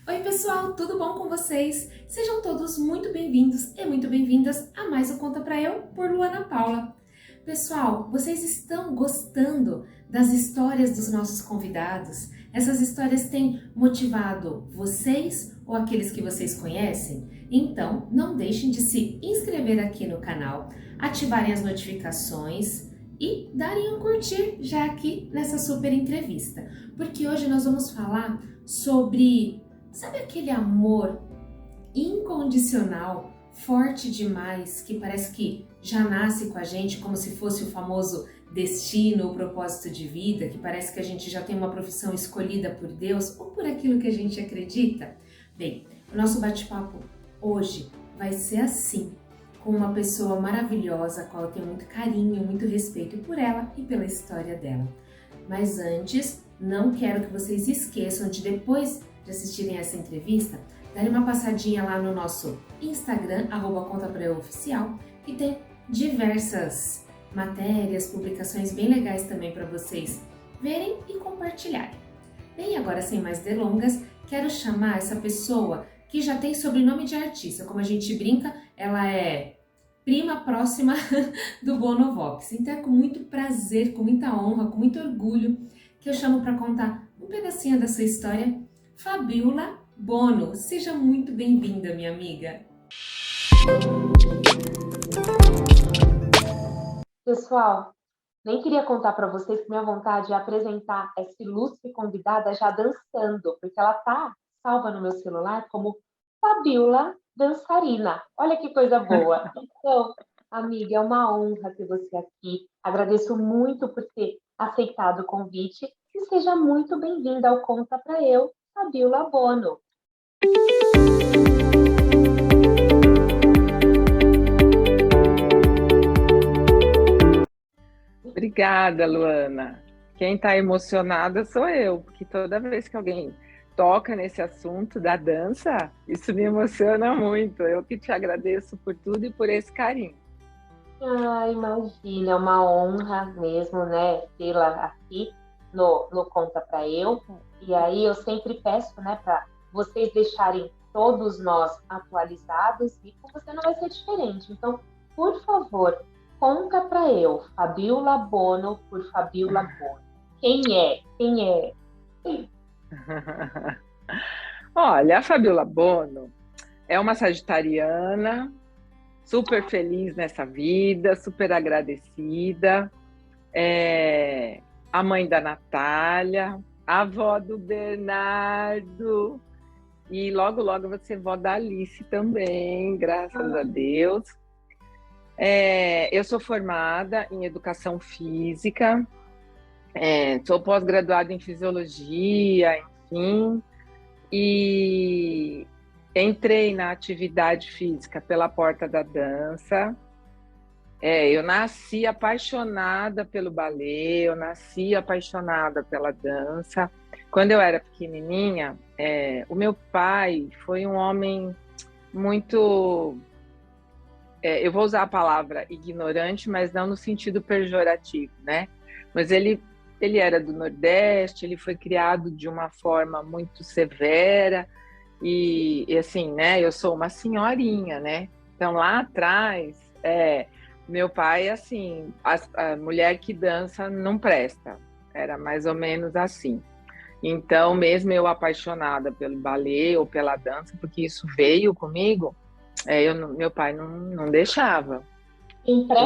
Oi, pessoal, tudo bom com vocês? Sejam todos muito bem-vindos e muito bem-vindas a mais um Conta Pra Eu, por Luana Paula. Pessoal, vocês estão gostando das histórias dos nossos convidados? Essas histórias têm motivado vocês ou aqueles que vocês conhecem? Então, não deixem de se inscrever aqui no canal, ativarem as notificações e darem um curtir já aqui nessa super entrevista, porque hoje nós vamos falar sobre, sabe, aquele amor incondicional, forte demais, que parece que já nasce com a gente como se fosse o famoso destino ou propósito de vida, que parece que a gente já tem uma profissão escolhida por Deus ou por aquilo que a gente acredita? Bem, o nosso bate-papo hoje vai ser assim, com uma pessoa maravilhosa, a qual eu tenho muito carinho, muito respeito por ela e pela história dela. Mas antes, não quero que vocês esqueçam de, depois de assistirem essa entrevista, darem uma passadinha lá no nosso Instagram, @contapraeuoficial, que tem diversas matérias, publicações bem legais também para vocês verem e compartilharem. Bem, agora sem mais delongas, quero chamar essa pessoa que já tem sobrenome de artista. Como a gente brinca, ela é prima próxima do Bono Vox. Então é com muito prazer, com muita honra, com muito orgulho que eu chamo para contar um pedacinho da sua história, Fabiola Bono. Seja muito bem-vinda, minha amiga. Pessoal, nem queria contar para vocês que minha vontade é apresentar essa ilustre convidada já dançando, porque ela tá salva no meu celular como Fabiola Dançarina. Olha que coisa boa. Então, amiga, é uma honra ter você aqui. Agradeço muito por ter aceitado o convite e seja muito bem-vinda ao Conta Pra Eu, Fabiola Bono. Obrigada, Luana. Quem está emocionada sou eu, porque toda vez que alguém toca nesse assunto da dança, isso me emociona muito. Eu que te agradeço por tudo e por esse carinho. Ah, imagina, é uma honra mesmo, né, tê-la aqui no Conta Pra Eu. E aí eu sempre peço, né, para vocês deixarem todos nós atualizados e com você não vai ser diferente. Então, por favor, conta pra eu, Fabiola Bono por Fabiola Bono. Quem é? Quem é? Olha, a Fabiola Bono é uma sagitariana, super feliz nessa vida, super agradecida. É a mãe da Natália, a avó do Bernardo. E logo, logo você vó da Alice também, graças a Deus. Eu sou formada em Educação Física, sou pós-graduada em Fisiologia, enfim, e entrei na atividade física pela porta da dança. Eu nasci apaixonada pelo balé, eu nasci apaixonada pela dança. Quando eu era pequenininha, o meu pai foi um homem muito... eu vou usar a palavra ignorante, mas não no sentido pejorativo, né? Mas ele era do Nordeste, ele foi criado de uma forma muito severa, e assim, né? Eu sou uma senhorinha, né? Então, lá atrás, meu pai, assim, a mulher que dança não presta. Era mais ou menos assim. Então, mesmo eu apaixonada pelo balé ou pela dança, porque isso veio comigo, meu pai não deixava. Em Mas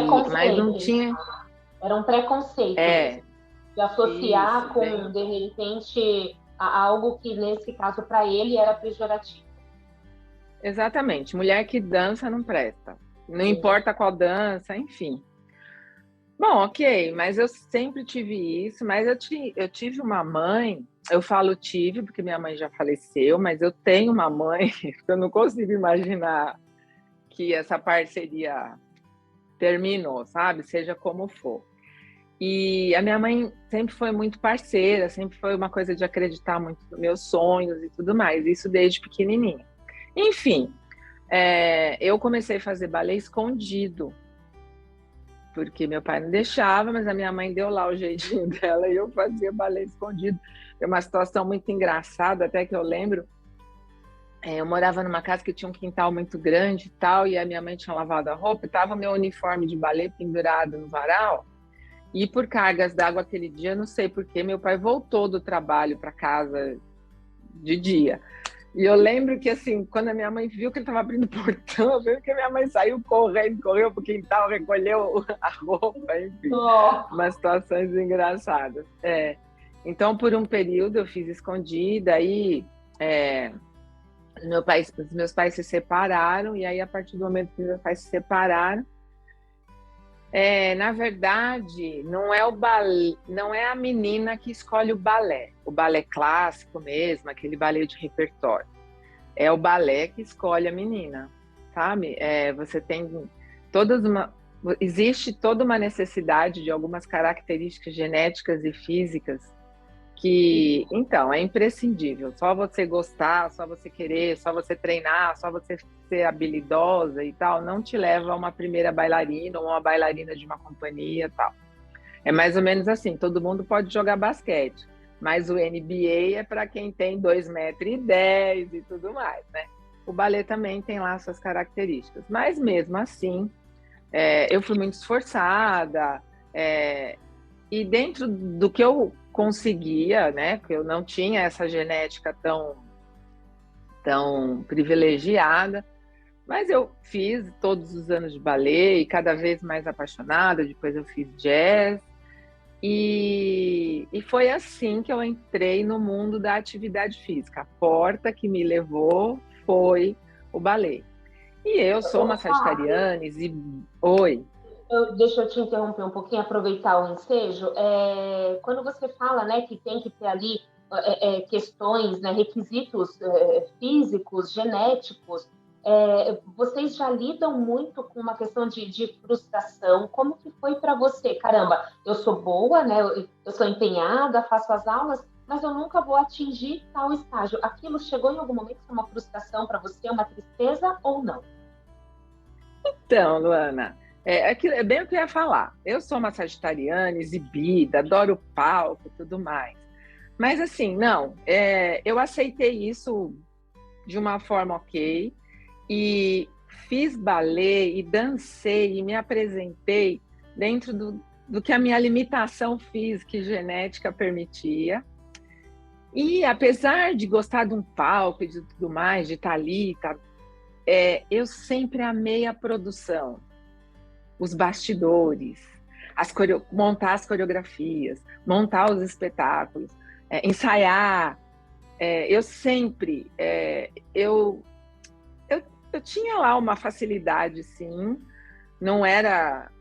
não preconceito. tinha... Era um preconceito mesmo. De associar Isso, com, de repente, a algo que, nesse caso, para ele era pejorativo. exatamente. Mulher que dança não presta. Não Entendi. importa qual dança, enfim. Bom, ok, mas eu sempre tive isso, mas eu tive uma mãe, eu falo tive porque minha mãe já faleceu, mas eu tenho uma mãe que eu não consigo imaginar que essa parceria terminou, sabe? Seja como for. E a minha mãe sempre foi muito parceira, sempre foi uma coisa de acreditar muito nos meus sonhos e tudo mais, isso desde pequenininha. Enfim, eu comecei a fazer balé escondido, porque meu pai não deixava, mas a minha mãe deu lá o jeitinho dela e eu fazia balé escondido. É uma situação muito engraçada, até que eu lembro eu morava numa casa que tinha um quintal muito grande e tal, e a minha mãe tinha lavado a roupa, e tava meu uniforme de balé pendurado no varal, e por cargas d'água aquele dia, não sei porquê, meu pai voltou do trabalho para casa de dia. E eu lembro que, assim, quando a minha mãe viu que ele estava abrindo o portão, eu vi que a minha mãe saiu correndo, correu pro quintal, recolheu a roupa, enfim, umas situações engraçadas. Então, por um período, eu fiz escondida, aí os meus pais se separaram, e aí, a partir do momento que meus pais se separaram, na verdade, não é o balé, não é a menina que escolhe o balé clássico mesmo, aquele balé de repertório. É o balé que escolhe a menina, sabe? Você tem existe toda uma necessidade de algumas características genéticas e físicas que, então, é imprescindível. Só você gostar, só você querer, só você treinar, só você ser habilidosa e tal, não te leva a uma primeira bailarina ou uma bailarina de uma companhia e tal. É mais ou menos assim, todo mundo pode jogar basquete, mas o NBA é para quem tem 2,10 m e tudo mais, né? O balé também tem lá suas características, mas mesmo assim, eu fui muito esforçada, e dentro do que eu conseguia, né? Porque eu não tinha essa genética tão privilegiada, mas eu fiz todos os anos de balé e cada vez mais apaixonada. Depois eu fiz jazz e foi assim que eu entrei no mundo da atividade física. A porta que me levou foi o balé. E eu sou uma sagitariana Oi. Deixa eu te interromper um pouquinho, aproveitar o ensejo. Quando você fala, né, que tem que ter ali questões, né, requisitos físicos, genéticos, vocês já lidam muito com uma questão de frustração. Como que foi para você? Caramba, eu sou boa, né, eu sou empenhada, faço as aulas, mas eu nunca vou atingir tal estágio. Aquilo chegou em algum momento a ser uma frustração para você, uma tristeza ou não? Então, Luana, é bem o que eu ia falar. Eu sou uma sagitariana, exibida, adoro palco e tudo mais. Mas assim, não, eu aceitei isso de uma forma ok, e fiz balé e dancei e me apresentei dentro do que a minha limitação física e genética permitia. E apesar de gostar de um palco e de tudo mais, de estar ali, eu sempre amei a produção, os bastidores, montar as coreografias, montar os espetáculos, ensaiar. Eu sempre, eu tinha lá uma facilidade, sim, não era,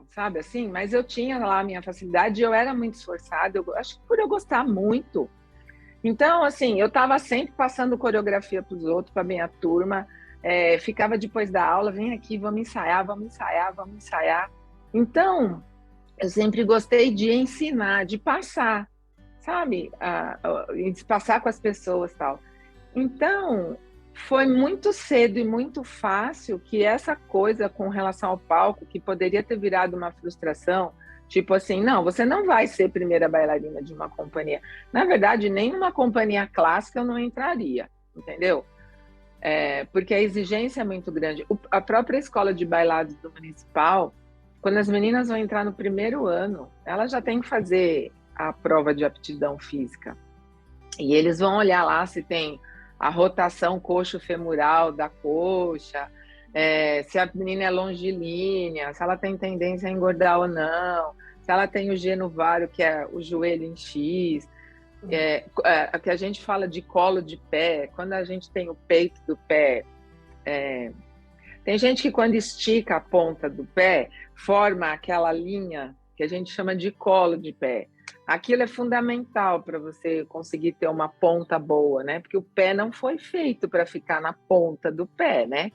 sabe assim, mas eu tinha lá a minha facilidade, eu era muito esforçada, eu acho que por eu gostar muito. Então, assim, eu estava sempre passando coreografia para os outros, para a minha turma, ficava depois da aula, vem aqui, vamos ensaiar, vamos ensaiar, vamos ensaiar. Então, eu sempre gostei de ensinar, de passar, sabe? De passar com as pessoas e tal. Então, foi muito cedo e muito fácil que essa coisa com relação ao palco, que poderia ter virado uma frustração, tipo assim, não, você não vai ser primeira bailarina de uma companhia. Na verdade, nem numa companhia clássica eu não entraria, entendeu? Porque a exigência é muito grande. A própria escola de bailados do Municipal, quando as meninas vão entrar no primeiro ano, elas já têm que fazer a prova de aptidão física. E eles vão olhar lá se tem a rotação coxo-femoral da coxa, se a menina é longilínea, se ela tem tendência a engordar ou não, se ela tem o geno vário, que é o joelho em X, que a gente fala de colo de pé, quando a gente tem o peito do pé. Tem gente que quando estica a ponta do pé, forma aquela linha que a gente chama de colo de pé. Aquilo é fundamental para você conseguir ter uma ponta boa, né? Porque o pé não foi feito para ficar na ponta do pé, né?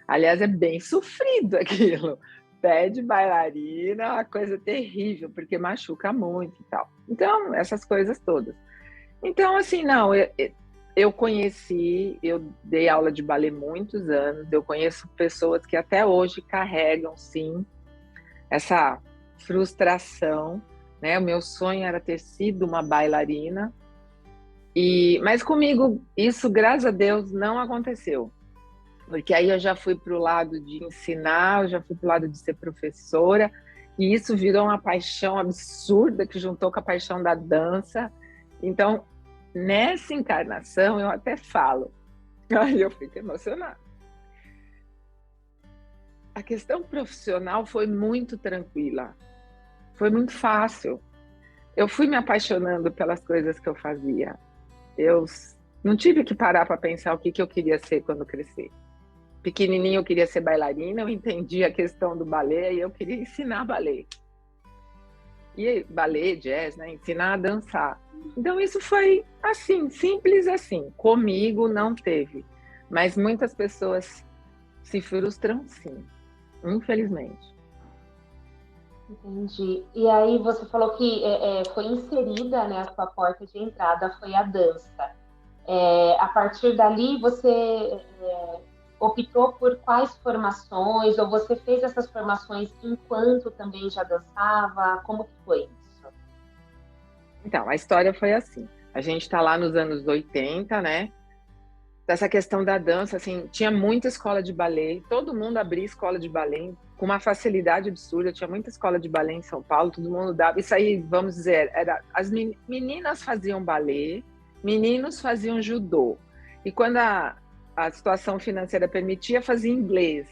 Aliás, é bem sofrido aquilo. Pé de bailarina é uma coisa terrível, porque machuca muito e tal. Então, essas coisas todas. Então, assim, não, eu dei aula de balé muitos anos, eu conheço pessoas que até hoje carregam, sim, essa frustração, né? O meu sonho era ter sido uma bailarina Mas comigo, isso, graças a Deus, não aconteceu. Porque aí eu já fui para o lado de ensinar, eu já fui para o lado de ser professora, e isso virou uma paixão absurda que juntou com a paixão da dança. Então, nessa encarnação, eu até falo, aí eu fico emocionada. A questão profissional foi muito tranquila, foi muito fácil. Eu fui me apaixonando pelas coisas que eu fazia. Eu não tive que parar para pensar o que eu queria ser quando crescer. Pequenininha eu queria ser bailarina, eu entendi a questão do balé e eu queria ensinar balé. E balé, jazz, né? Ensinar a dançar. Então isso foi assim, simples assim. Comigo não teve. Mas muitas pessoas se frustram sim, infelizmente. Entendi. E aí você falou que foi inserida, né, a sua porta de entrada foi a dança. A partir dali você optou por quais formações, ou você fez essas formações enquanto também já dançava? Como que foi isso? Então, a história foi assim. A gente está lá nos anos 80, né? Dessa questão da dança, assim, tinha muita escola de balé, todo mundo abria escola de balé com uma facilidade absurda, tinha muita escola de balé em São Paulo, todo mundo dava, isso aí, vamos dizer, as meninas faziam balé, meninos faziam judô, e quando a situação financeira permitia, fazia inglês,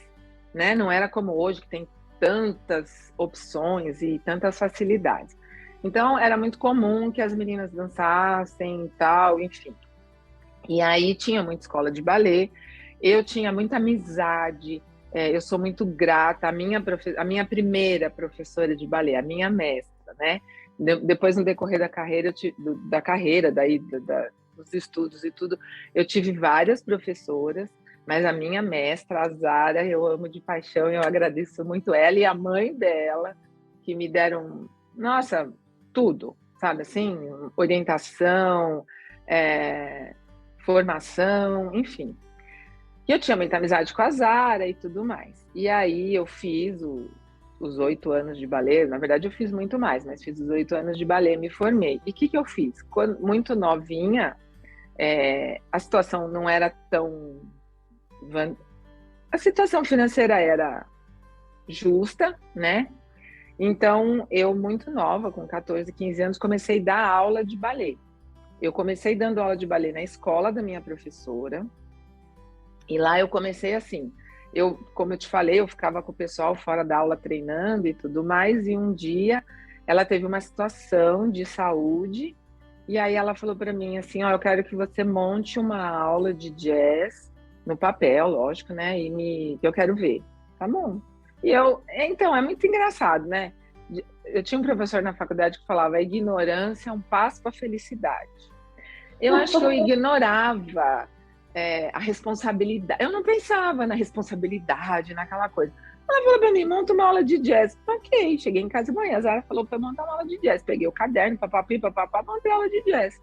né? Não era como hoje, que tem tantas opções e tantas facilidades. Então, era muito comum que as meninas dançassem e tal, enfim. E aí tinha muita escola de balé, eu tinha muita amizade, eu sou muito grata à minha primeira professora de balé, a minha mestra, né? Depois, no decorrer da carreira, dos estudos e tudo, eu tive várias professoras, mas a minha mestra, a Zara, eu amo de paixão, eu agradeço muito ela e a mãe dela, que me deram, nossa, tudo, sabe assim, orientação, formação, enfim. E eu tinha muita amizade com a Zara e tudo mais. E aí eu fiz os 8 anos de balé, na verdade eu fiz muito mais, mas fiz os 8 anos de balé, me formei. E o que eu fiz? Quando muito novinha, a situação não era tão... A situação financeira era justa, né? Então, eu muito nova, com 14, 15 anos, comecei a dar aula de balé. Eu comecei dando aula de balé na escola da minha professora, e lá eu comecei assim, como eu te falei, eu ficava com o pessoal fora da aula treinando e tudo mais, e um dia ela teve uma situação de saúde, e aí ela falou para mim assim, eu quero que você monte uma aula de jazz, no papel, lógico, né, que eu quero ver. Tá bom. Então, é muito engraçado, né? Eu tinha um professor na faculdade que falava: a ignorância é um passo para a felicidade. Eu acho que eu ignorava a responsabilidade. Eu não pensava na responsabilidade, naquela coisa. Ela falou para mim: monta uma aula de jazz. Ok, cheguei em casa de manhã, a Zara falou para montar uma aula de jazz. Peguei o caderno, papapi, papapá, montei a aula de jazz.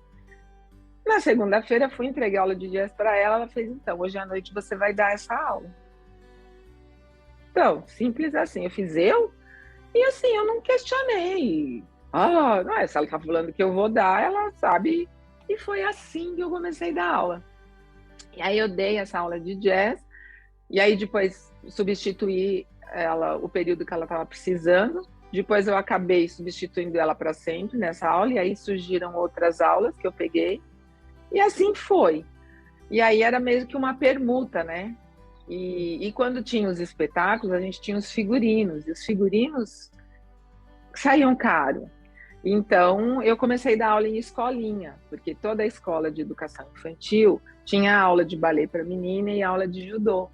Na segunda-feira, fui entregar a aula de jazz para ela. Ela fez: então, hoje à noite você vai dar essa aula. Então, simples assim. Eu fiz e assim, eu não questionei. Não é, se ela tá falando que eu vou dar, ela sabe. E foi assim que eu comecei a dar aula. E aí eu dei essa aula de jazz, e aí depois substituí ela, o período que ela estava precisando. Depois eu acabei substituindo ela para sempre nessa aula, e aí surgiram outras aulas que eu peguei. E assim foi. E aí era mesmo que uma permuta, né? E quando tinha os espetáculos, a gente tinha os figurinos, e os figurinos saíam caro. Então, eu comecei a dar aula em escolinha, porque toda a escola de educação infantil tinha aula de balé para menina e aula de judô.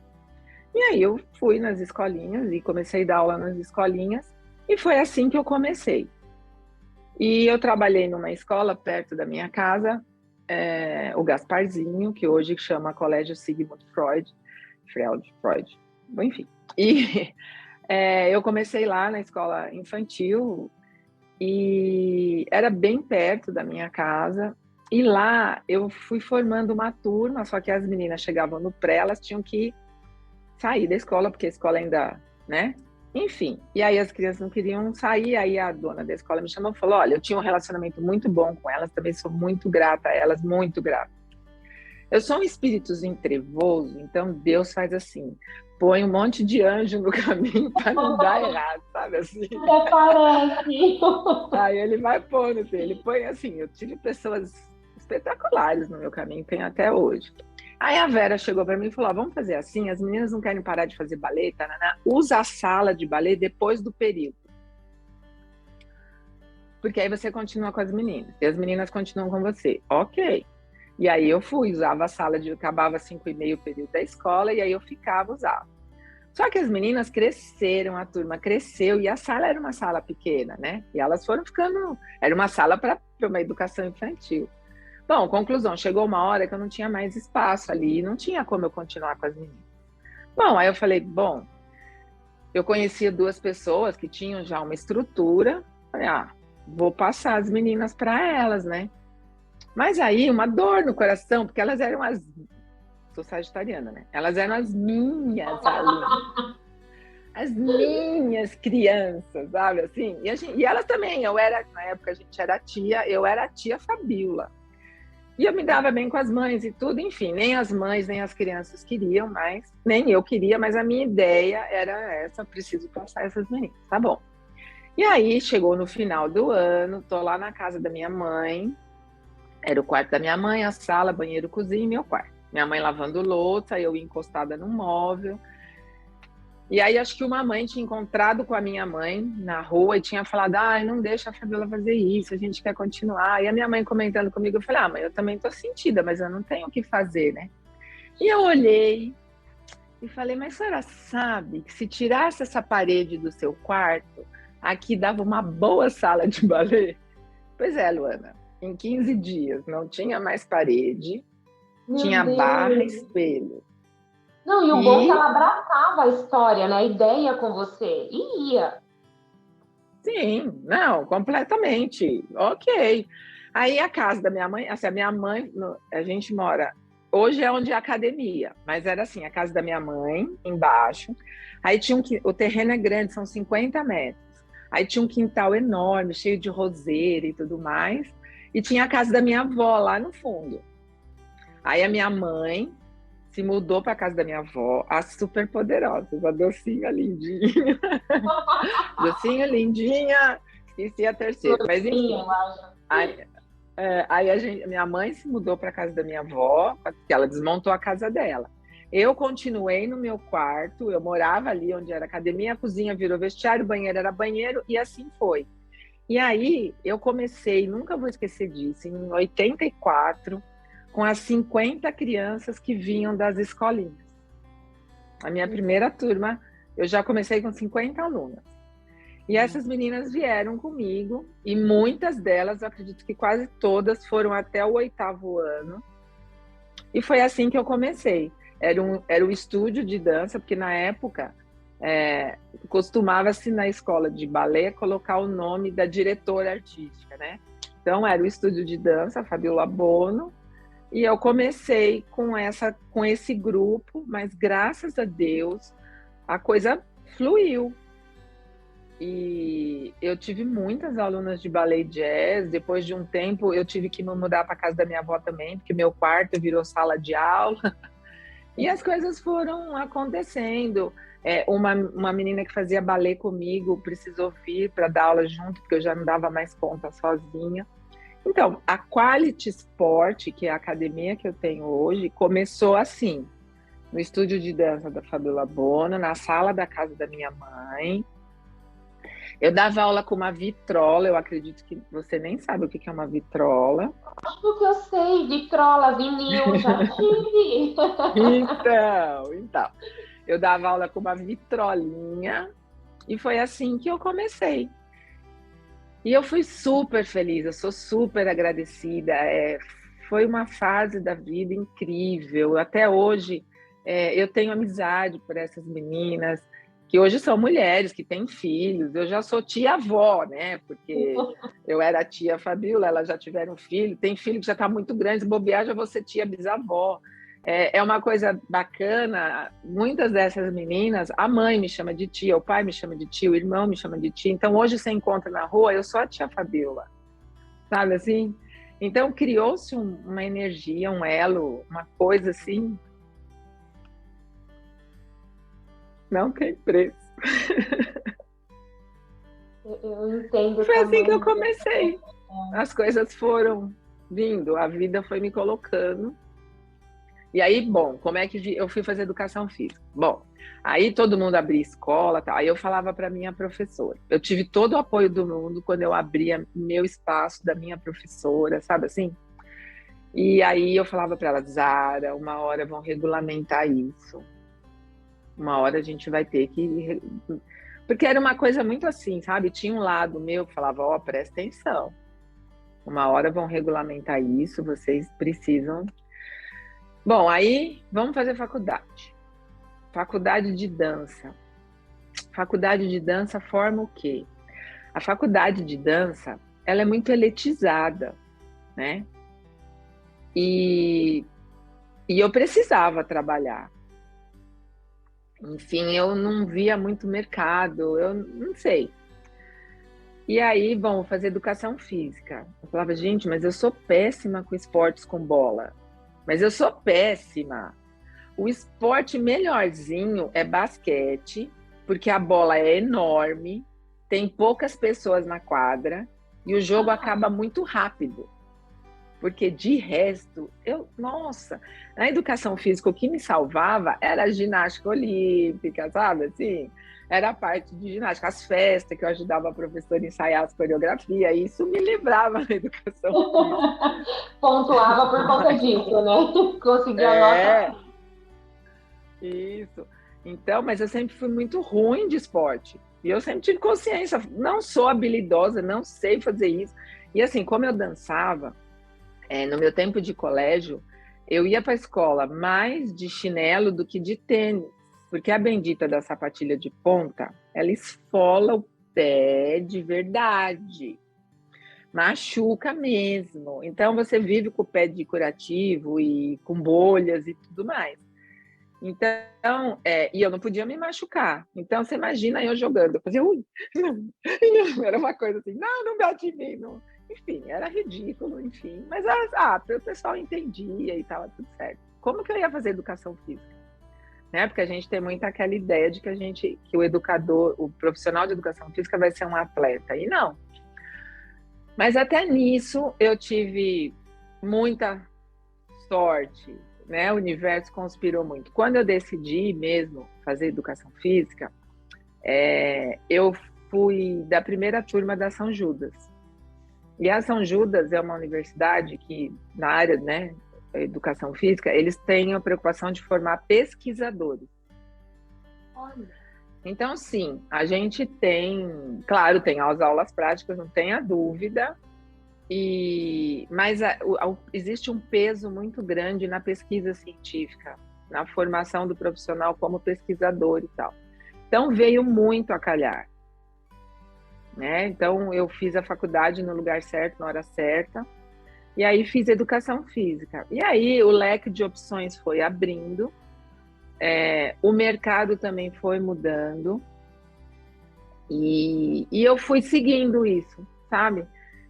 E aí eu fui nas escolinhas e comecei a dar aula nas escolinhas, e foi assim que eu comecei. E eu trabalhei numa escola perto da minha casa, o Gasparzinho, que hoje chama Colégio Sigmund Freud, enfim. E eu comecei lá na escola infantil e era bem perto da minha casa. E lá eu fui formando uma turma, só que as meninas chegavam no pré, elas tinham que sair da escola, porque a escola ainda, né, Enfim, e aí as crianças não queriam sair, aí a dona da escola me chamou e falou, olha, eu tinha um relacionamento muito bom com elas, também sou muito grata a elas, muito grata. Eu sou um espíritozinho trevoso, então Deus faz assim, põe um monte de anjo no caminho para não dar errado, sabe assim? Até parece. Aí ele vai pondo, ele põe assim, eu tive pessoas espetaculares no meu caminho, tem até hoje. Aí a Vera chegou para mim e falou, vamos fazer assim, as meninas não querem parar de fazer balé, tananá, usa a sala de balé depois do período. Porque aí você continua com as meninas, e as meninas continuam com você. Ok. E aí eu fui, usava a sala acabava 5h30 o período da escola, e aí eu ficava, usava. Só que as meninas cresceram, a turma cresceu, e a sala era uma sala pequena, né? E elas foram ficando, era uma sala para uma educação infantil. Bom, conclusão, chegou uma hora que eu não tinha mais espaço ali, não tinha como eu continuar com as meninas. Bom, aí eu falei, bom, eu conhecia 2 pessoas que tinham já uma estrutura, falei, vou passar as meninas para elas, né? Mas aí, uma dor no coração, porque elas eram sou sagitariana, né? Elas eram as minhas alunas, as minhas crianças, sabe assim? E elas também, na época a gente era tia, eu era a tia Fabíola. E eu me dava bem com as mães e tudo, enfim, nem as mães, nem as crianças queriam mais, nem eu queria, mas a minha ideia era essa, preciso passar essas meninas, tá bom. E aí, chegou no final do ano, tô lá na casa da minha mãe, era o quarto da minha mãe, a sala, banheiro, cozinha e meu quarto. Minha mãe lavando louça, eu encostada no móvel. E aí acho que uma mãe tinha encontrado com a minha mãe na rua e tinha falado, não deixa a Fabiola fazer isso, a gente quer continuar. E a minha mãe comentando comigo, eu falei, mãe, eu também tô sentida, mas eu não tenho o que fazer, né? E eu olhei e falei, mas a senhora sabe que se tirasse essa parede do seu quarto, aqui dava uma boa sala de balé? Pois é, Luana, em 15 dias não tinha mais parede, tinha barra, espelho. Não, e o bom é que ela abraçava a história, né? A ideia com você. E ia. Sim, não, completamente. Ok. Aí a casa da minha mãe, assim, a minha mãe, a gente mora. Hoje é onde é a academia, mas era assim, a casa da minha mãe, embaixo. Aí tinha o terreno é grande, são 50 metros. Aí tinha um quintal enorme, cheio de roseira e tudo mais. E tinha a casa da minha avó lá no fundo. Aí a minha mãe se mudou para a casa da minha avó, a super poderosa, a docinha lindinha. Docinha lindinha, esqueci a terceira. Mas enfim. Aí minha mãe se mudou para a casa da minha avó, porque ela desmontou a casa dela. Eu continuei no meu quarto, eu morava ali onde era academia, a cozinha virou vestiário, banheiro era banheiro, e assim foi. E aí eu comecei, nunca vou esquecer disso, em 84, com as 50 crianças que vinham das escolinhas. A minha primeira turma, eu já comecei com 50 alunas. E essas meninas vieram comigo, e muitas delas, eu acredito que quase todas, foram até o 8º ano. E foi assim que eu comecei. Era o estúdio de dança, porque na época costumava-se na escola de balé colocar o nome da diretora artística, né? Então era o estúdio de dança, Fabiola Bono, e eu comecei com esse grupo, mas graças a Deus a coisa fluiu. E eu tive muitas alunas de ballet jazz. Depois de um tempo, eu tive que me mudar para casa da minha avó também, porque meu quarto virou sala de aula. E as coisas foram acontecendo. Uma menina que fazia ballet comigo precisou vir para dar aula junto, porque eu já não dava mais conta sozinha. Então, a Quality Sport, que é a academia que eu tenho hoje, começou assim, no estúdio de dança da Fabiola Bono, na sala da casa da minha mãe. Eu dava aula com uma vitrola, eu acredito que você nem sabe o que é uma vitrola. Acho que eu sei, vitrola, vinil, já tive. Então, eu dava aula com uma vitrolinha e foi assim que eu comecei. E eu fui super feliz, eu sou super agradecida. Foi uma fase da vida incrível. Até hoje, eu tenho amizade por essas meninas, que hoje são mulheres, que têm filhos. Eu já sou tia-avó, né? Porque eu era tia Fabiola, elas já tiveram filho. Tem filho que já está muito grande, se bobear, já vou ser tia-bisavó. É uma coisa bacana, muitas dessas meninas, a mãe me chama de tia, o pai me chama de tio, o irmão me chama de tia. Então, hoje você encontra na rua, eu sou a tia Fabiola, sabe assim? Então, criou-se uma energia, um elo, uma coisa assim, não tem preço. Eu entendo Foi assim que eu tamanho. comecei. As coisas foram vindo, a vida foi me colocando. E aí, bom, como é que eu fui fazer educação física? Bom, aí todo mundo abria escola, tal. Aí eu falava para minha professora. Eu tive todo o apoio do mundo quando eu abria meu espaço da minha professora, sabe assim? E aí eu falava para ela, Zara, uma hora vão regulamentar isso. Uma hora a gente vai ter que... Porque era uma coisa muito assim, sabe? Tinha um lado meu que falava, ó, presta atenção. Uma hora vão regulamentar isso, vocês precisam... Bom, aí vamos fazer faculdade. Faculdade de dança. Faculdade de dança forma o quê? A faculdade de dança, ela é muito elitizada, né? E eu precisava trabalhar. Enfim, eu não via muito mercado, eu não sei. E aí, bom, vou fazer educação física. Eu falava, gente, mas eu sou péssima com esportes com bola. Mas eu sou péssima. O esporte melhorzinho é basquete, porque a bola é enorme, tem poucas pessoas na quadra e o jogo acaba muito rápido. Porque de resto, nossa, na educação física o que me salvava era a ginástica olímpica, sabe assim? Era a parte de ginástica, as festas que eu ajudava a professora a ensaiar as coreografias, e isso me livrava na educação física. Pontuava por conta disso, né? Conseguia a nota. Isso. Então, mas eu sempre fui muito ruim de esporte. E eu sempre tive consciência, não sou habilidosa, não sei fazer isso. E assim, como eu dançava, no meu tempo de colégio, eu ia para a escola mais de chinelo do que de tênis, porque a bendita da sapatilha de ponta, ela esfola o pé de verdade, machuca mesmo. Então você vive com o pé de curativo e com bolhas e tudo mais. Então, e eu não podia me machucar. Então, você imagina eu jogando, eu fazia, era uma coisa assim, não bate em mim, não. Enfim, era ridículo, enfim. Mas o pessoal entendia e estava tudo certo. Como que eu ia fazer educação física? Né? Porque a gente tem muito aquela ideia de que o educador, o profissional de educação física vai ser um atleta. E não. Mas até nisso eu tive muita sorte, né? O universo conspirou muito. Quando eu decidi mesmo fazer educação física, eu fui da primeira turma da São Judas. E a São Judas é uma universidade que, na área, né, educação física, eles têm a preocupação de formar pesquisadores. Olha. Então, sim, a gente tem, claro, tem as aulas práticas, não tenha dúvida, mas existe um peso muito grande na pesquisa científica, na formação do profissional como pesquisador e tal. Então, veio muito a calhar. Né? Então, eu fiz a faculdade no lugar certo, na hora certa, e aí fiz educação física. E aí o leque de opções foi abrindo, o mercado também foi mudando, e eu fui seguindo isso, sabe?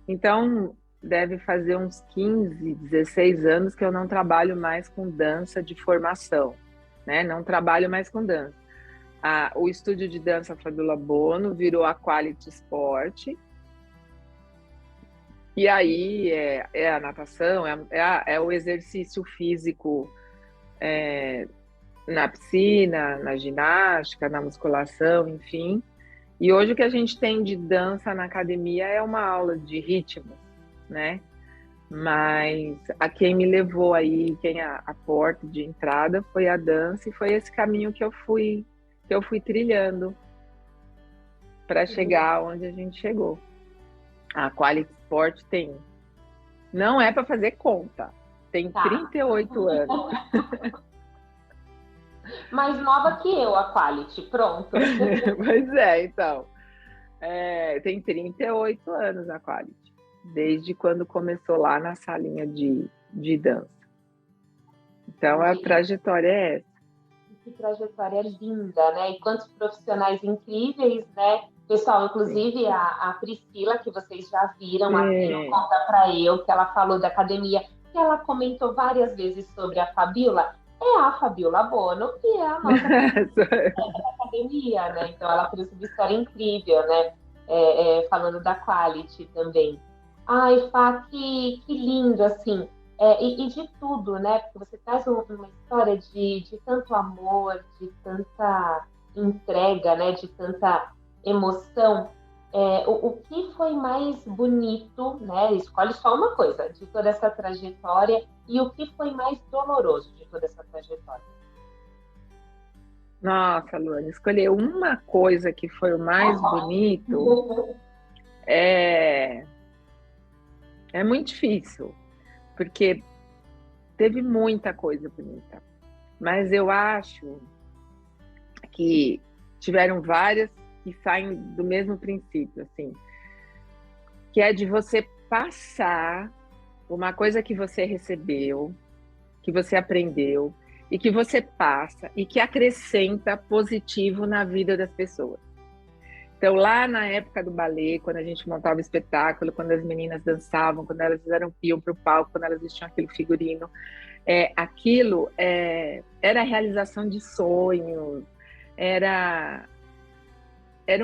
Então, deve fazer uns 15, 16 anos que eu não trabalho mais com dança de formação, né? Não trabalho mais com dança. O estúdio de dança Fabiola Bono virou a Quality Sport. E aí é a natação, é o exercício físico na piscina, na ginástica, na musculação, enfim. E hoje o que a gente tem de dança na academia é uma aula de ritmo, né? Mas a quem me levou aí, a porta de entrada foi a dança, e foi esse caminho que eu fui trilhando para chegar onde a gente chegou. A Quality Sport não é para fazer conta, tem 38 anos. Mais nova que eu, a Quality, pronto. Pois então. Tem 38 anos a Quality, desde quando começou lá na salinha de dança. Então, a trajetória é essa. Que trajetória linda, né? E quantos profissionais incríveis, né? Pessoal, inclusive a Priscila, que vocês já viram aqui no Conta Pra Eu, que ela falou da academia, que ela comentou várias vezes sobre a Fabiola, é a Fabiola Bono, que é a nossa da academia, né? Então ela trouxe uma história incrível, né? Falando da Quality também. Ai, Fá, que lindo, assim. E de tudo, né? Porque você traz uma história de tanto amor, de tanta entrega, né? De tanta emoção. O que foi mais bonito, né? Escolhe só uma coisa de toda essa trajetória e o que foi mais doloroso de toda essa trajetória. Nossa, Luana, escolher uma coisa que foi o mais bonito é muito difícil, porque teve muita coisa bonita, mas eu acho que tiveram várias que saem do mesmo princípio, assim, que é de você passar uma coisa que você recebeu, que você aprendeu, e que você passa e que acrescenta positivo na vida das pessoas. Então, lá na época do balé, quando a gente montava o espetáculo, quando as meninas dançavam, quando elas iam para o palco, quando elas vestiam aquele figurino, aquilo era a realização de sonhos, era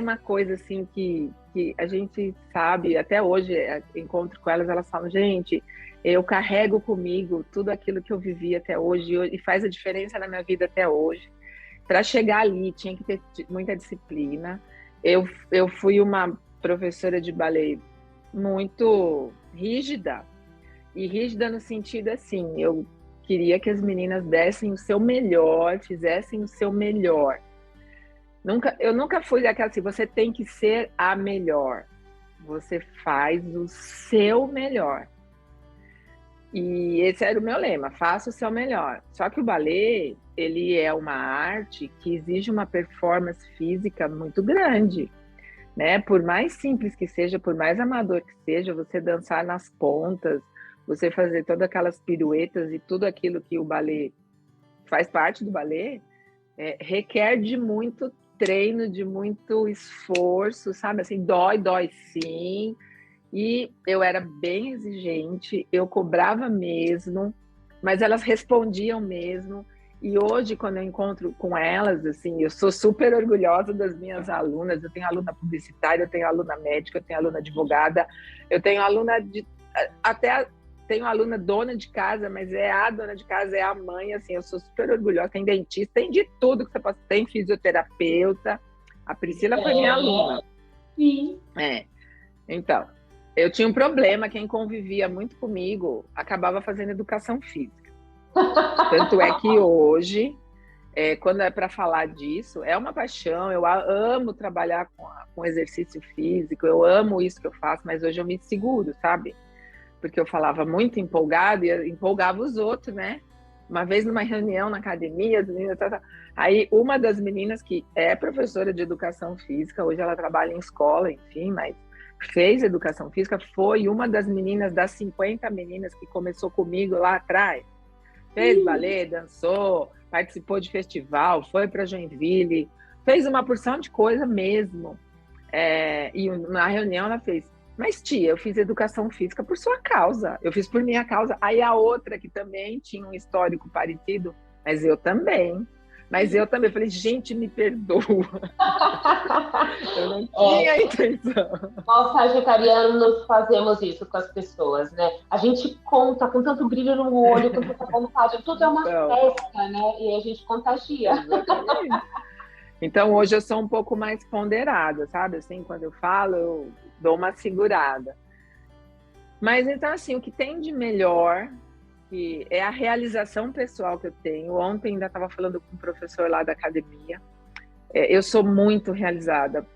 uma coisa assim que a gente sabe, até hoje, encontro com elas, elas falam, gente, eu carrego comigo tudo aquilo que eu vivi até hoje e faz a diferença na minha vida até hoje. Para chegar ali, tinha que ter muita disciplina. Eu fui uma professora de balé muito rígida, e rígida no sentido assim, eu queria que as meninas dessem o seu melhor, fizessem o seu melhor. Eu nunca fui daquela assim, você tem que ser a melhor. Você faz o seu melhor. E esse era o meu lema, faça o seu melhor. Só que o balé, ele é uma arte que exige uma performance física muito grande, né? Por mais simples que seja, por mais amador que seja, você dançar nas pontas, você fazer todas aquelas piruetas e tudo aquilo que o balé faz parte do balé, requer de muito treino, de muito esforço, sabe? Assim, dói sim. E eu era bem exigente, eu cobrava mesmo, mas elas respondiam mesmo. E hoje, quando eu encontro com elas, assim, eu sou super orgulhosa das minhas alunas. Eu tenho aluna publicitária, eu tenho aluna médica, eu tenho aluna advogada, eu tenho aluna até tenho aluna dona de casa, mas a dona de casa, é a mãe, assim, eu sou super orgulhosa. Tem dentista, tem de tudo que você possa, tem fisioterapeuta. A Priscila foi minha aluna. Sim. Então, eu tinha um problema, quem convivia muito comigo acabava fazendo educação física. Tanto é que hoje, quando é para falar disso, é uma paixão, eu amo trabalhar com exercício físico, eu amo isso que eu faço, mas hoje eu me seguro, sabe? Porque eu falava muito empolgado e empolgava os outros, né? Uma vez numa reunião na academia, as meninas, aí uma das meninas que é professora de educação física, hoje ela trabalha em escola, enfim, mas fez educação física, foi uma das meninas, das 50 meninas que começou comigo lá atrás. Fez balé, dançou, participou de festival, foi para Joinville, fez uma porção de coisa mesmo. E na reunião ela fez, mas tia, eu fiz educação física por sua causa, eu fiz por minha causa. Aí a outra que também tinha um histórico parecido, mas eu também falei, gente, me perdoa. Eu não tinha intenção. Nós sagitarianos fazemos isso com as pessoas, né? A gente conta com tanto brilho no olho, com tanta vontade, tudo é uma festa, né? E a gente contagia. Exatamente. Então, hoje eu sou um pouco mais ponderada, sabe? Assim, quando eu falo, eu dou uma segurada. Mas, então, assim, o que tem de melhor, que é a realização pessoal que eu tenho. Ontem ainda estava falando com um professor lá da academia. Eu sou muito realizada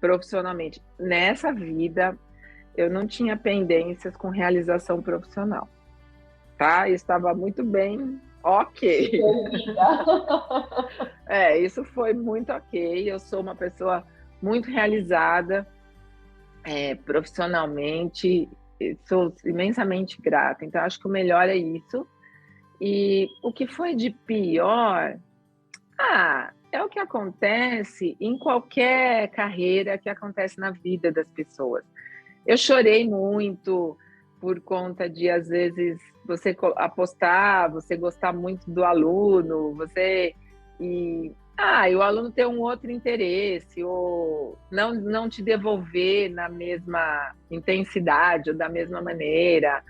profissionalmente. Nessa vida, eu não tinha pendências com realização profissional, tá? Eu estava muito bem, ok. Isso foi muito ok. Eu sou uma pessoa muito realizada profissionalmente. Sou imensamente grata. Então, acho que o melhor é isso. E o que foi de pior, é o que acontece em qualquer carreira que acontece na vida das pessoas. Eu chorei muito por conta de, às vezes, você apostar, você gostar muito do aluno, e o aluno ter um outro interesse, ou não te devolver na mesma intensidade ou da mesma maneira.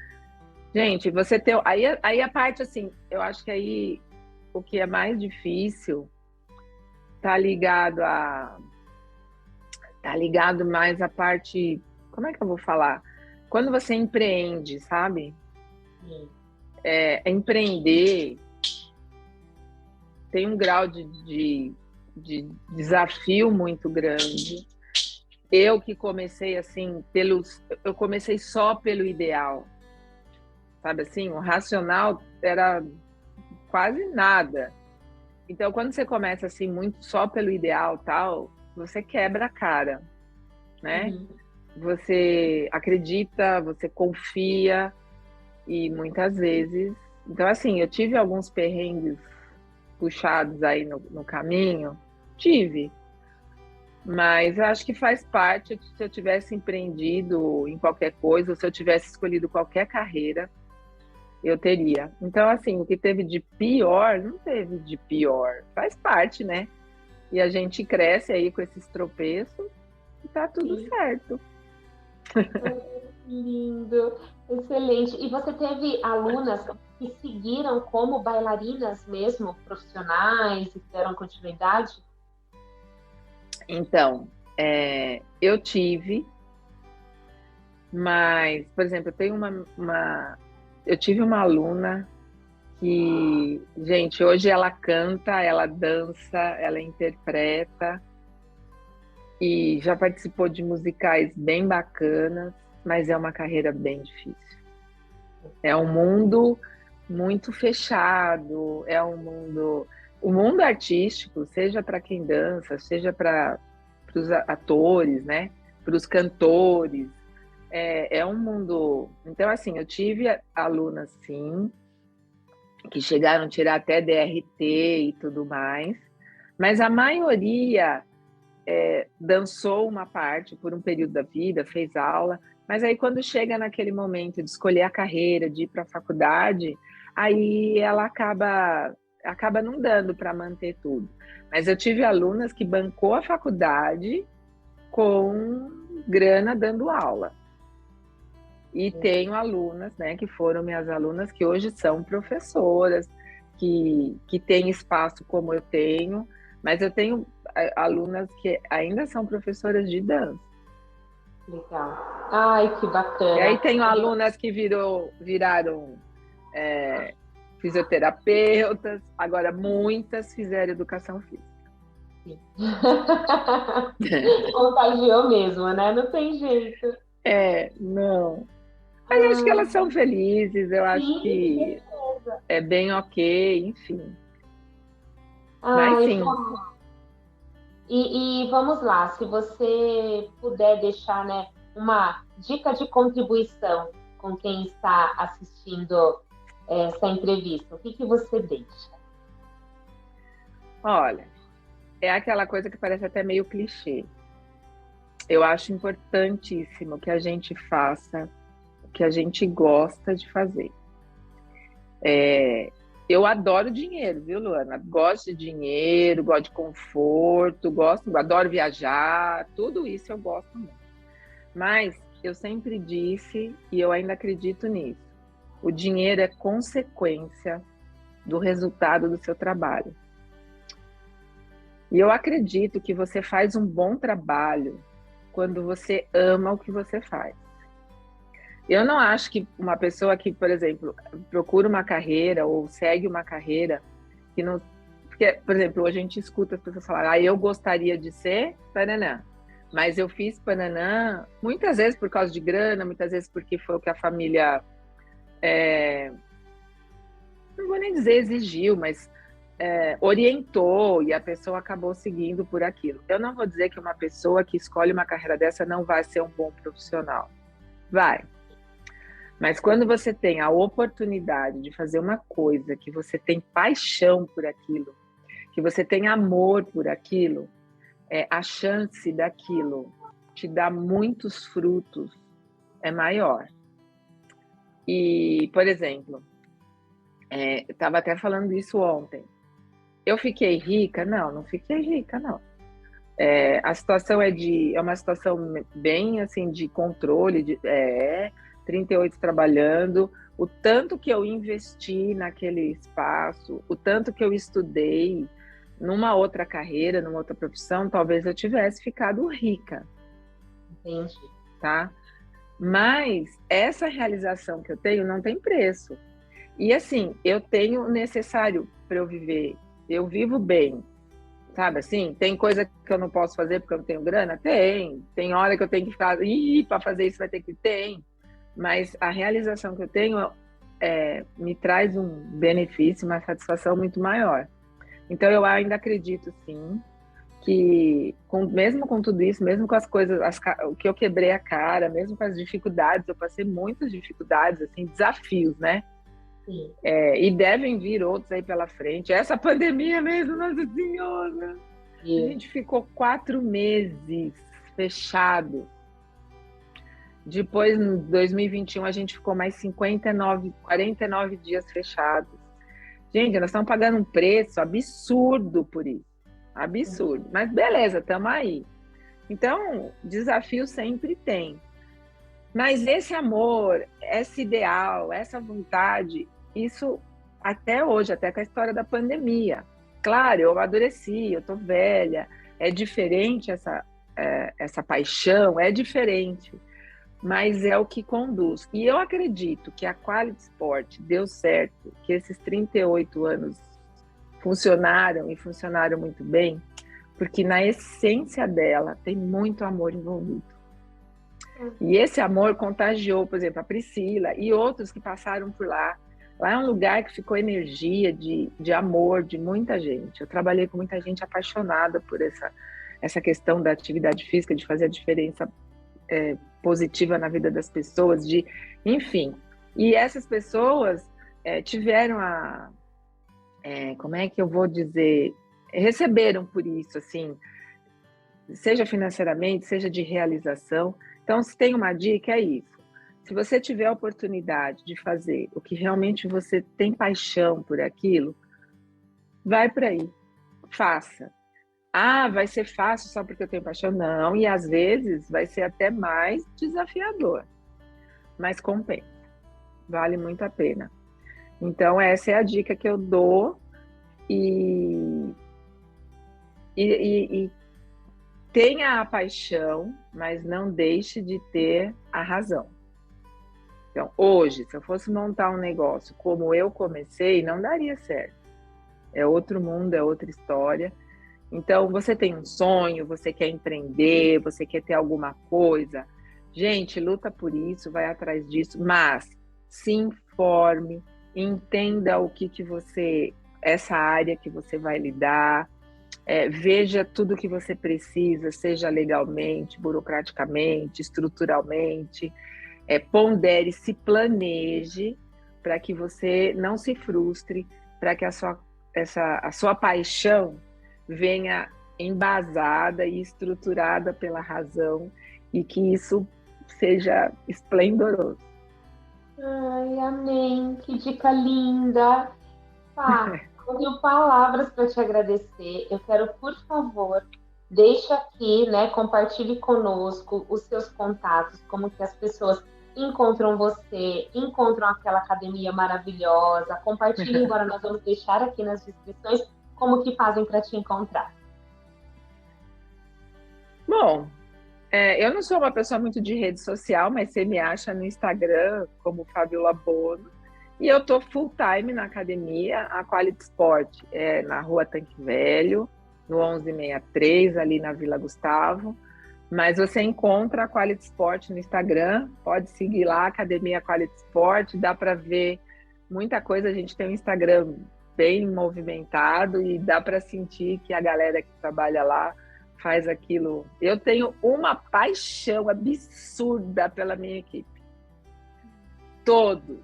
Gente, você ter. Aí a parte, assim, eu acho que aí o que é mais difícil tá ligado mais à parte. Como é que eu vou falar? Quando você empreende, sabe? Empreender tem um grau de desafio muito grande. Eu que comecei assim, eu comecei só pelo ideal, sabe assim? O racional era quase nada. Então, quando você começa assim, muito só pelo ideal tal, você quebra a cara, né? Uhum. Você acredita, você confia, e muitas vezes... Então, assim, eu tive alguns perrengues puxados aí no caminho, mas eu acho que faz parte. Se eu tivesse empreendido em qualquer coisa, ou se eu tivesse escolhido qualquer carreira, eu teria. Então, assim, o que teve de pior, não teve de pior, faz parte, né? E a gente cresce aí com esses tropeços e tá tudo certo. Lindo, excelente. E você teve alunas que seguiram como bailarinas mesmo, profissionais, e deram continuidade? Então, eu tive, mas, por exemplo, eu tive uma aluna que, gente, hoje ela canta, ela dança, ela interpreta e já participou de musicais bem bacanas, mas é uma carreira bem difícil. É um mundo muito fechado, o mundo artístico, seja para quem dança, seja para os atores, né? Para os cantores, é um mundo. Então, assim, eu tive alunas, sim, que chegaram a tirar até DRT e tudo mais, mas a maioria dançou uma parte por um período da vida, fez aula, mas aí quando chega naquele momento de escolher a carreira, de ir para a faculdade, aí ela acaba não dando para manter tudo. Mas eu tive alunas que bancou a faculdade com grana dando aula. E tenho alunas, né, que foram minhas alunas, que hoje são professoras, que têm espaço como eu tenho, mas eu tenho alunas que ainda são professoras de dança. Legal. Ai, que bacana. E aí tenho alunas que viraram fisioterapeutas, agora muitas fizeram educação física. Contagiou mesmo, né? Não tem jeito. Não. Mas eu acho que elas são felizes, eu acho que é bem ok, enfim. Mas sim. E vamos lá, se você puder deixar, né, uma dica de contribuição com quem está assistindo essa entrevista, o que você deixa? Olha, é aquela coisa que parece até meio clichê. Eu acho importantíssimo que a gente faça o que a gente gosta de fazer. Eu adoro dinheiro, viu, Luana? Gosto de dinheiro, gosto de conforto, adoro viajar, tudo isso eu gosto muito. Mas eu sempre disse, e eu ainda acredito nisso, o dinheiro é consequência do resultado do seu trabalho. E eu acredito que você faz um bom trabalho quando você ama o que você faz. Eu não acho que uma pessoa que, por exemplo, procura uma carreira ou segue uma carreira que não... Porque, por exemplo, hoje a gente escuta as pessoas falarem, eu gostaria de ser Pananã, mas eu fiz Pananã muitas vezes por causa de grana, muitas vezes porque foi o que a família, não vou nem dizer exigiu, mas orientou e a pessoa acabou seguindo por aquilo. Eu não vou dizer que uma pessoa que escolhe uma carreira dessa não vai ser um bom profissional. Vai. Mas quando você tem a oportunidade de fazer uma coisa que você tem paixão por aquilo, que você tem amor por aquilo, a chance daquilo te dar muitos frutos é maior. E, por exemplo, eu estava até falando isso ontem. Eu fiquei rica? Não fiquei rica, não. A situação é uma situação bem assim de controle, 38 trabalhando, o tanto que eu investi naquele espaço, o tanto que eu estudei numa outra carreira, numa outra profissão, talvez eu tivesse ficado rica. Entendi. Tá? Mas essa realização que eu tenho não tem preço. E assim, eu tenho o necessário para eu viver. Eu vivo bem, sabe assim? Tem coisa que eu não posso fazer porque eu não tenho grana? Tem hora que eu tenho que ficar, para fazer isso vai ter que ter. Mas a realização que eu tenho me traz um benefício, uma satisfação muito maior. Então eu ainda acredito, sim, que mesmo com tudo isso, mesmo com as coisas, o que eu quebrei a cara, mesmo com as dificuldades, eu passei muitas dificuldades, assim, desafios, né? Sim. E devem vir outros aí pela frente. Essa pandemia mesmo, Nossa Senhora! A gente ficou 4 meses fechado. Depois, em 2021, a gente ficou mais 49 dias fechados. Gente, nós estamos pagando um preço absurdo por isso. Absurdo. Mas beleza, estamos aí. Então, desafio sempre tem. Mas esse amor, esse ideal, essa vontade, isso até hoje, até com a história da pandemia. Claro, eu amadureci, eu tô velha, é diferente essa paixão, é diferente, mas é o que conduz. E eu acredito que a Quality Sport deu certo, que esses 38 anos funcionaram e funcionaram muito bem, porque na essência dela tem muito amor envolvido. E esse amor contagiou, por exemplo, a Priscila e outros que passaram por lá. Lá é um lugar que ficou energia de amor de muita gente. Eu trabalhei com muita gente apaixonada por essa questão da atividade física, de fazer a diferença positiva na vida das pessoas, enfim. E essas pessoas tiveram como é que eu vou dizer, receberam por isso, assim, seja financeiramente, seja de realização. Então, se tem uma dica, é isso. Se você tiver a oportunidade de fazer o que realmente você tem paixão por aquilo, vai por aí, faça. Vai ser fácil só porque eu tenho paixão? Não, e às vezes vai ser até mais desafiador, mas compensa, vale muito a pena. Então, essa é a dica que eu dou e tenha a paixão, mas não deixe de ter a razão. Então, hoje, se eu fosse montar um negócio como eu comecei, não daria certo. É outro mundo, é outra história. Então, você tem um sonho, você quer empreender, você quer ter alguma coisa. Gente, luta por isso, vai atrás disso, mas se informe, entenda o que essa área que você vai lidar, veja tudo que você precisa, seja legalmente, burocraticamente, estruturalmente, pondere, se planeje para que você não se frustre, para que a sua paixão venha embasada e estruturada pela razão e que isso seja esplendoroso. Ai, amém, que dica linda. Não tenho palavras para te agradecer. Eu quero, por favor, deixe aqui, né, compartilhe conosco os seus contatos, como que as pessoas encontram você, encontram aquela academia maravilhosa. Compartilhe agora, nós vamos deixar aqui nas descrições como que fazem para te encontrar. Bom, eu não sou uma pessoa muito de rede social, mas você me acha no Instagram como Fabiola Bono. E eu tô full time na academia, a Quality Sport, na Rua Tanque Velho, no 1163, ali na Vila Gustavo. Mas você encontra a Quality Sport no Instagram, pode seguir lá, Academia Quality Sport, dá para ver muita coisa. A gente tem um Instagram bem movimentado e dá para sentir que a galera que trabalha lá faz aquilo. Eu tenho uma paixão absurda pela minha equipe. todos,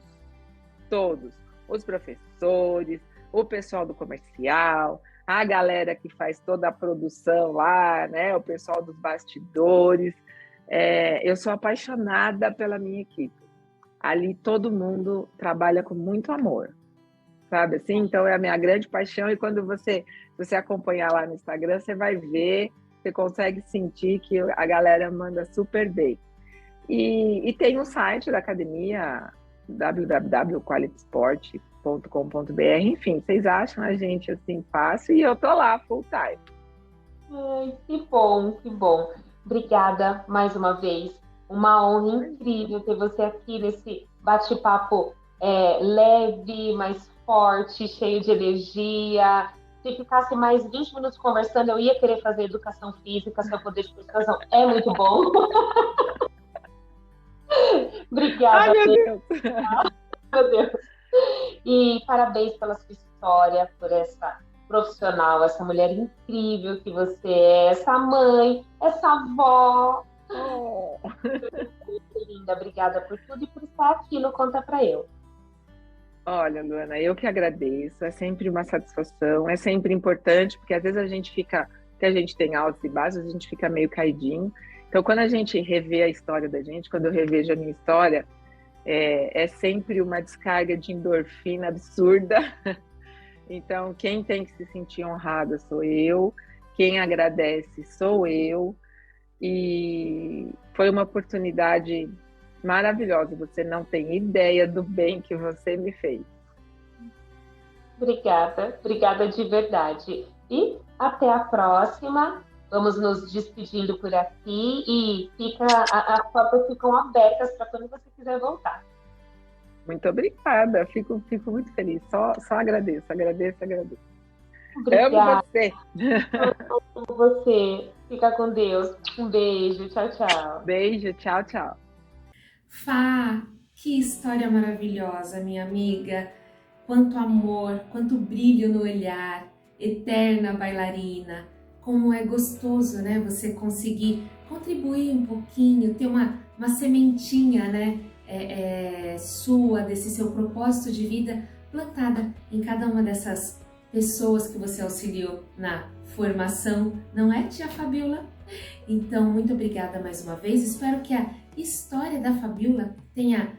os professores, o pessoal do comercial, a galera que faz toda a produção lá, né? O pessoal dos bastidores. Eu sou apaixonada pela minha equipe. Ali todo mundo trabalha com muito amor, sabe assim? Então é a minha grande paixão, e quando você acompanhar lá no Instagram, você vai ver, você consegue sentir que a galera manda super bem. E tem o site da academia, www.qualitysport.com.br. Enfim, vocês acham a gente assim fácil, e eu tô lá full time. Ai, que bom, que bom. Obrigada mais uma vez. Uma honra incrível ter você aqui nesse bate-papo leve, mais forte, cheio de energia. Se ficasse mais 20 minutos conversando, eu ia querer fazer educação física, seu poder de persuasão é muito bom. Obrigada. Ai, meu Deus. Meu Deus. E parabéns pela sua história, por essa profissional, essa mulher incrível que você é, essa mãe, essa avó. Muito linda, obrigada por tudo e por estar aqui no Conta Pra Eu. Olha, Luana, eu que agradeço, é sempre uma satisfação, é sempre importante, porque às vezes a gente tem altos e baixos, a gente fica meio caidinho. Então, quando a gente revê a história da gente, quando eu revejo a minha história, é sempre uma descarga de endorfina absurda. Então, quem tem que se sentir honrada sou eu, quem agradece sou eu, e foi uma oportunidade maravilhosa. Você não tem ideia do bem que você me fez. Obrigada de verdade. E até a próxima. Vamos nos despedindo por aqui e as portas ficam abertas para quando você quiser voltar. Muito obrigada, fico muito feliz. Só agradeço. Obrigada. Amo você. Amo você. Fica com Deus. Um beijo. Tchau. Beijo, tchau. Fá, que história maravilhosa, minha amiga. Quanto amor, quanto brilho no olhar, eterna bailarina. Como é gostoso, né? Você conseguir contribuir um pouquinho, ter uma sementinha, né? Sua, desse seu propósito de vida plantada em cada uma dessas pessoas que você auxiliou na formação, não é, tia Fabiola? Então, muito obrigada mais uma vez. Espero que a história da Fabiola tenha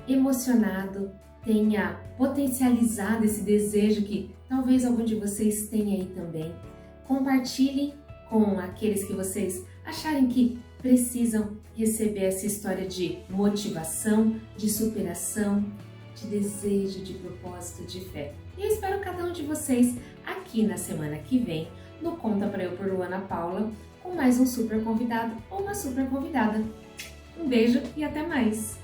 emocionado, tenha potencializado esse desejo que talvez algum de vocês tenha aí também. Compartilhem com aqueles que vocês acharem que precisam receber essa história de motivação, de superação, de desejo, de propósito, de fé. E eu espero cada um de vocês aqui na semana que vem no Conta Pra Eu por Luana Paula, com mais um super convidado ou uma super convidada. Um beijo e até mais!